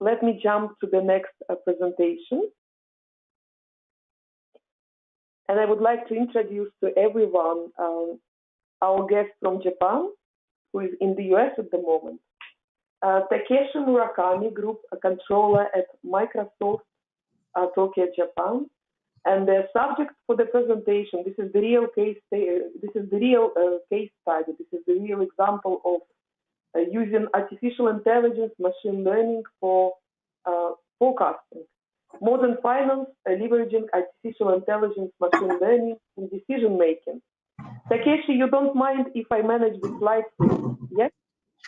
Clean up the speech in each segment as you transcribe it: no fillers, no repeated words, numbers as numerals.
let me jump to the next presentation. And I would like to introduce to everyone our guest from Japan, who is in the US at the moment. Takeshi Murakemi, Group Controller at Microsoft Tokyo, Japan. And the subject for the presentation, this is the real case study, this is the real example of using artificial intelligence, machine learning for forecasting. Modern finance, leveraging artificial intelligence, machine learning in decision making. Takeshi, you don't mind if I manage the slides, please? Yes?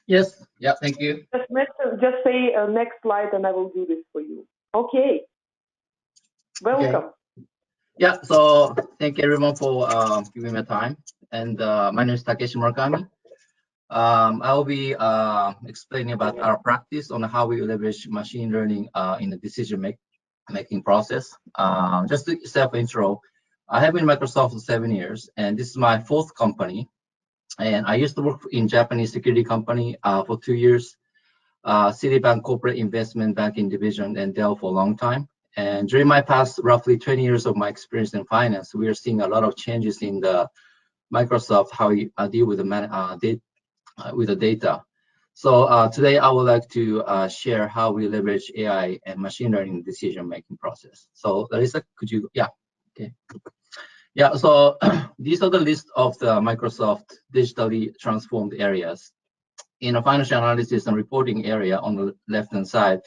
Yes, yeah, thank you. Just say next slide and I will do this for you. Okay. Welcome. Okay. Yeah, so thank you everyone for giving me time. And my name is Takeshi Murakemi. I will be explaining about our practice on how we leverage machine learning in the decision-making process. Just to self-intro, I have been in Microsoft for 7 years, and this is my 4th company. And I used to work in Japanese security company for 2 years, Citibank Corporate Investment Banking Division, and Dell for a long time. And during my past roughly 20 years of my experience in finance, we are seeing a lot of changes in the Microsoft, how we deal with the data. So today I would like to share how we leverage AI and machine learning decision-making process. So Larissa, could you, yeah, okay. Yeah, so these are the list of the Microsoft digitally transformed areas. In a financial analysis and reporting area on the left-hand side,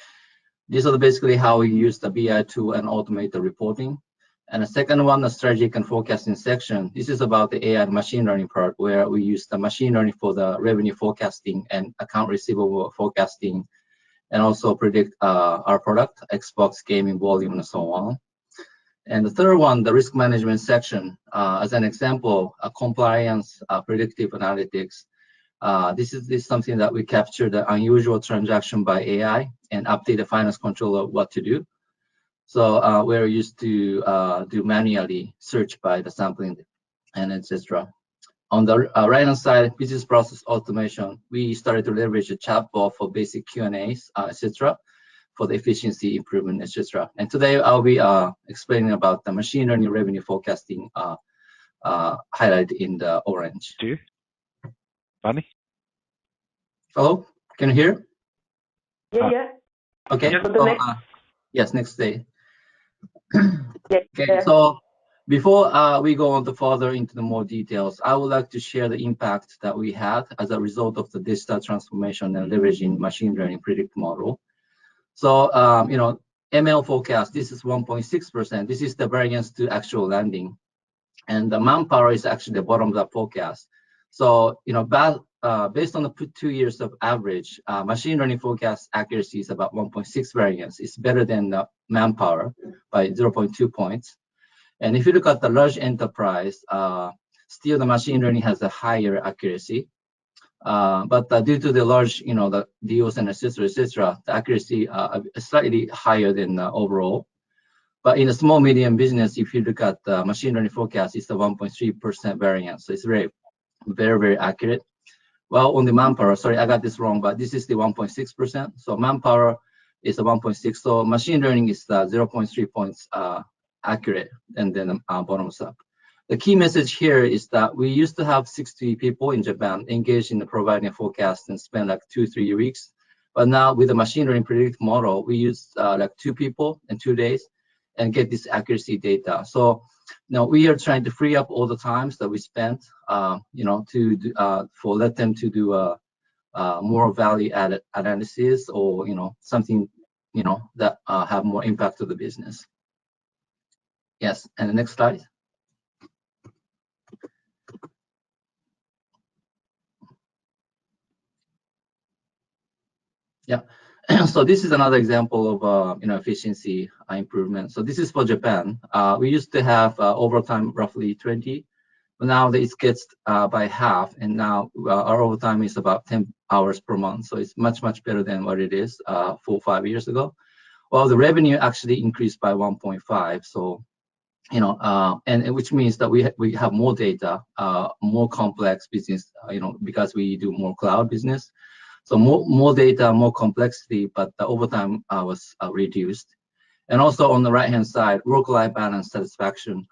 these are basically how we use the BI tool and automate the reporting. And the second one, the strategic and forecasting section. This is about the AI and machine learning part, where we use the machine learning for the revenue forecasting and account receivable forecasting, and also predict our product, Xbox gaming volume, and so on. And the third one, the risk management section. As an example, compliance, predictive analytics. This is something that we capture the unusual transaction by AI and update the finance controller what to do. So we're used to do manually search by the sampling and etc. On the right-hand side, business process automation, we started to leverage a chatbot for basic Q&As, etc. for the efficiency improvement, etc. And today I'll be explaining about the machine learning revenue forecasting highlighted in the orange. Bunny? Hello, can you hear? Yeah. Okay. Yeah. So, yes, next day. Okay, so before we go on further into the more details, I would like to share the impact that we had as a result of the digital transformation and leveraging machine learning predict model. So, ML forecast, this is 1.6%. This is the variance to actual landing. And the manpower is actually the bottom of the forecast. So, based on the 2 years of average, machine learning forecast accuracy is about 1.6 variance. It's better than the manpower by 0.2 points. And if you look at the large enterprise, still the machine learning has a higher accuracy. But due to the large, the deals and etc., the accuracy is slightly higher than overall. But in a small medium business, if you look at the machine learning forecast, it's a 1.3% variance. So it's very, very accurate. Well, on the manpower, sorry, I got this wrong, but this is the 1.6%. So manpower is a 1.6. So machine learning is 0.3 points accurate, and then bottoms up. The key message here is that we used to have 60 people in Japan engaged in the providing a forecast and spend like 2-3 weeks. But now with the machine learning predict model, we use like 2 people in 2 days and get this accuracy data. So now we are trying to free up all the times that we spent, for let them to do more value-added analysis or something that have more impact to the business. Yes, and the next slide. Yeah, so this is another example of efficiency improvement. So this is for Japan. We used to have overtime roughly 20, but now it gets by half, and now our overtime is about 10 hours per month. So it's much better than what it is 4 or 5 years ago. Well, the revenue actually increased by 1.5. So and which means that we have more data, more complex business, because we do more cloud business. So more data, more complexity, but the overtime was reduced. And also on the right-hand side, work-life balance satisfaction.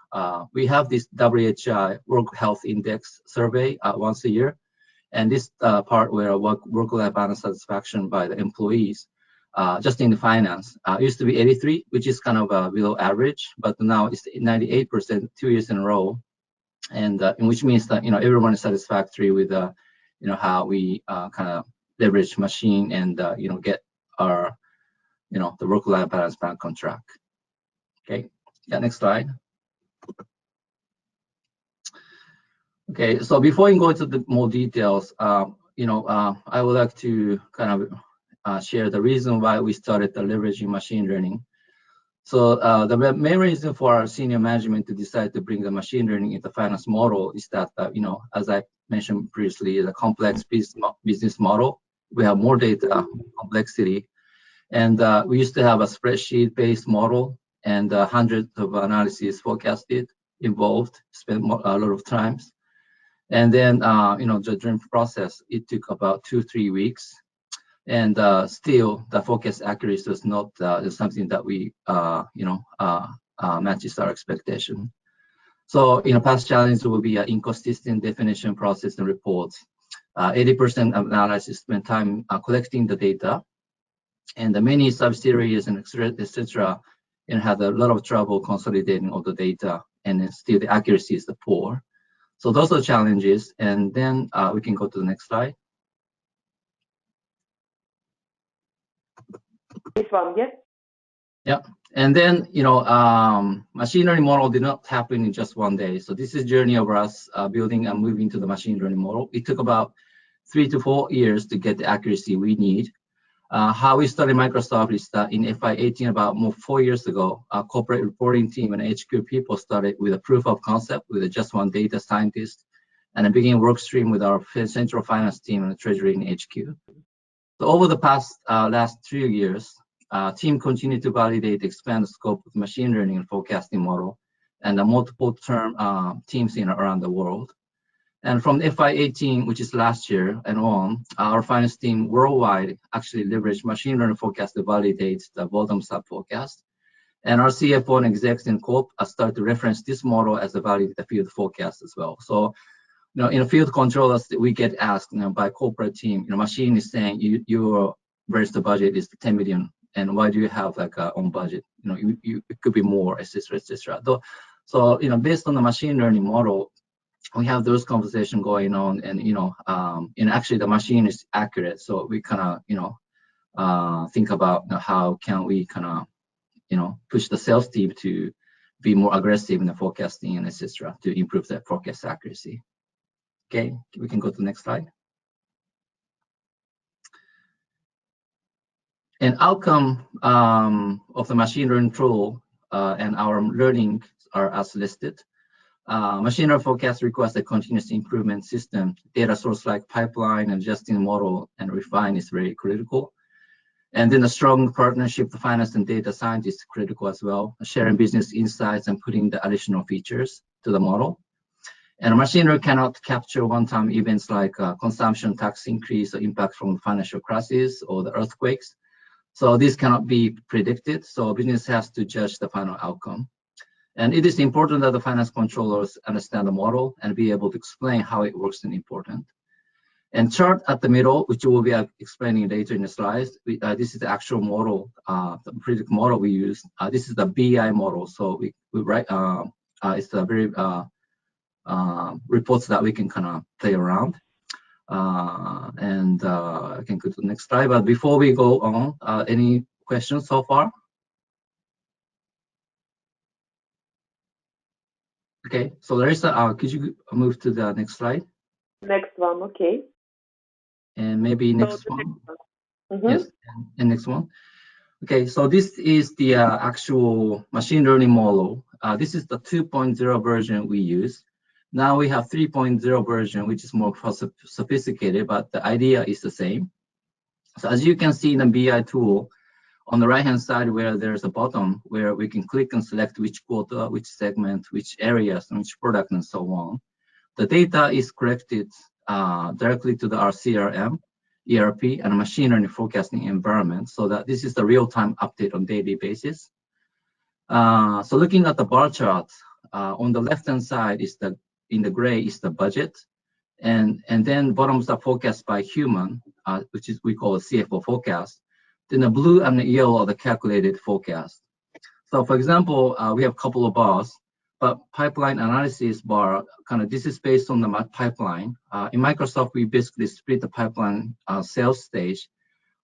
We have this WHI Work Health Index survey once a year. And this part where work-life balance satisfaction by the employees, just in the finance, used to be 83, which is kind of below average, but now it's 98% 2 years in a row. And which means that, everyone is satisfactory with, how we kind of leverage machine and, get our, the work-life balance back on track. Okay, yeah, next slide. Okay, so before we go into the more details, I would like to kind of share the reason why we started the leveraging machine learning. So the main reason for our senior management to decide to bring the machine learning into finance model is that, as I mentioned previously, the complex business model, we have more data complexity. And we used to have a spreadsheet-based model and hundreds of analyses forecasted, involved, spent a lot of times. And then, during the process, it took about 2-3 weeks. And still, the forecast accuracy was not something that we, matches our expectation. So, past challenges will be inconsistent definition, process, and reports. 80% of analysis spent time collecting the data, and the many subsidiaries and etc. Had a lot of trouble consolidating all the data, and still the accuracy is poor. So those are the challenges, and then we can go to the next slide. This one, yes. Yeah, and then machine learning model did not happen in just one day. So this is journey of us building and moving to the machine learning model. It took about 3 to 4 years to get the accuracy we need. How we started Microsoft is that in FY18, about 4 years ago, our corporate reporting team and HQ people started with a proof of concept with just one data scientist, and a beginning work stream with our central finance team and the treasury in HQ. So over the last 3 years, team continued to validate, expand the scope of machine learning and forecasting model, and the multiple term teams around the world. And from FY18, which is last year and on, our finance team worldwide actually leveraged machine learning forecast to validate the bottom-up forecast. And our CFO and execs in Corp start to reference this model as a valid field forecast as well. So, in field controllers, we get asked by corporate team, machine is saying your where's the budget is 10 million, and why do you have like a own budget? It could be more, etc., etc. So, based on the machine learning model, we have those conversations going on, and actually the machine is accurate. So we kind of, think about how can we kind of, push the sales team to be more aggressive in the forecasting and etc. to improve the forecast accuracy. Okay, we can go to the next slide. An outcome of the machine learning tool and our learning are as listed. Machine learning forecast requires a continuous improvement system. Data source like pipeline, adjusting model, and refine is very critical. And then a strong partnership with finance and data scientists is critical as well. Sharing business insights and putting the additional features to the model. And machine learning cannot capture one-time events like consumption tax increase or impact from financial crisis or the earthquakes. So this cannot be predicted. So business has to judge the final outcome. And it is important that the finance controllers understand the model and be able to explain how it works and important. And chart at the middle, which we will be explaining later in the slides, this is the actual model, the predict model we use. This is the BI model. So we write, it's the very reports that we can kind of play around. I can go to the next slide. But before we go on, any questions so far? Okay, so Larissa, could you move to the next slide? Next one, okay. And maybe next one. Mm-hmm. Yes, and next one. Okay, so this is the actual machine learning model. This is the 2.0 version we use. Now we have 3.0 version, which is more sophisticated, but the idea is the same. So as you can see in the BI tool, on the right-hand side where there's a button where we can click and select which quota, which segment, which areas, and which product, and so on. The data is collected directly to our CRM, ERP, and machine learning forecasting environment, so that this is the real-time update on daily basis. So looking at the bar chart, on the left-hand side is in the gray is the budget, and then bottoms up forecast by human, which is we call a CFO forecast. Then the blue and the yellow are the calculated forecast. So for example, we have a couple of bars, but pipeline analysis bar, this is based on the pipeline. In Microsoft, we basically split the pipeline sales stage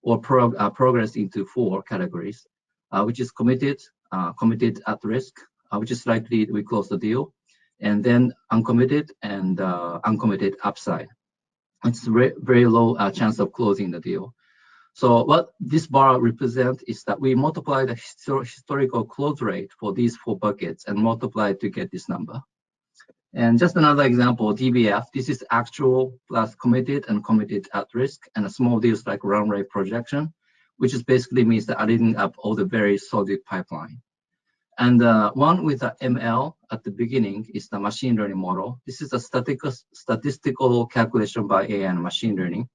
or progress into 4 categories, which is committed at risk, which is likely we close the deal, and then uncommitted and uncommitted upside. It's very low chance of closing the deal. So what this bar represents is that we multiply the historical close rate for these 4 buckets and multiply to get this number. And just another example, DBF, this is actual plus committed and committed at risk, and a small deals like run rate projection, which is basically means that adding up all the very solid pipeline. And one with the ML at the beginning is the machine learning model. This is a statistical calculation by AI and machine learning.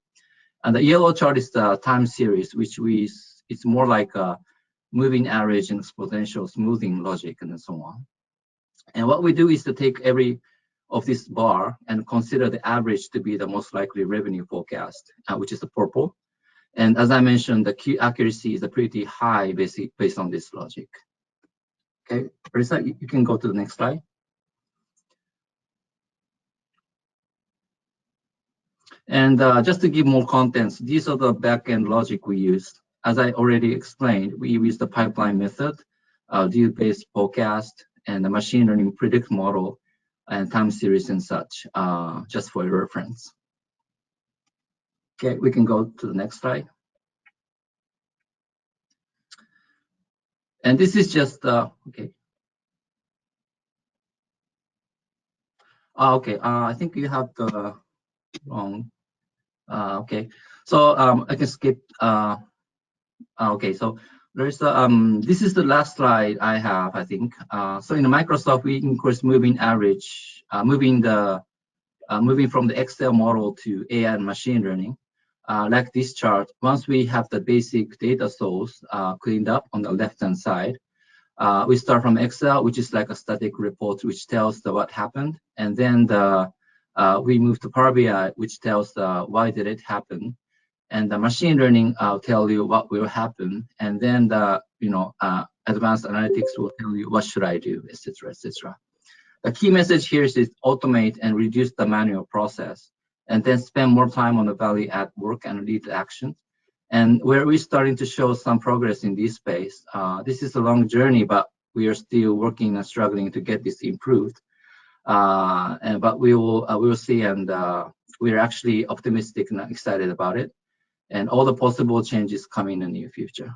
And the yellow chart is the time series, which it's more like a moving average and exponential smoothing logic and so on. And what we do is to take every of this bar and consider the average to be the most likely revenue forecast, which is the purple. And as I mentioned, the key accuracy is pretty high based on this logic. Okay, Marissa, you can go to the next slide. And just to give more contents, these are the back-end logic we used. As I already explained, we use the pipeline method, deal-based forecast, and the machine learning predict model, and time series and such, just for your reference. Okay, we can go to the next slide. And this is just, okay. Okay, I think you have the wrong. Okay, so I can skip. Okay, so there's this is the last slide I have, I think. So in Microsoft, we increase moving average, moving from the Excel model to AI and machine learning. Like this chart, once we have the basic data source cleaned up on the left-hand side, we start from Excel, which is like a static report, which tells what happened, and then we move to Power BI, which tells why did it happen, and the machine learning tell you what will happen, and then the advanced analytics will tell you what should I do, etc., etc. The key message here is automate and reduce the manual process, and then spend more time on the value add work and lead action. And where we're starting to show some progress in this space, this is a long journey, but we are still working and struggling to get this improved. But we will see, and we're actually optimistic and excited about it, and all the possible changes coming in the near future.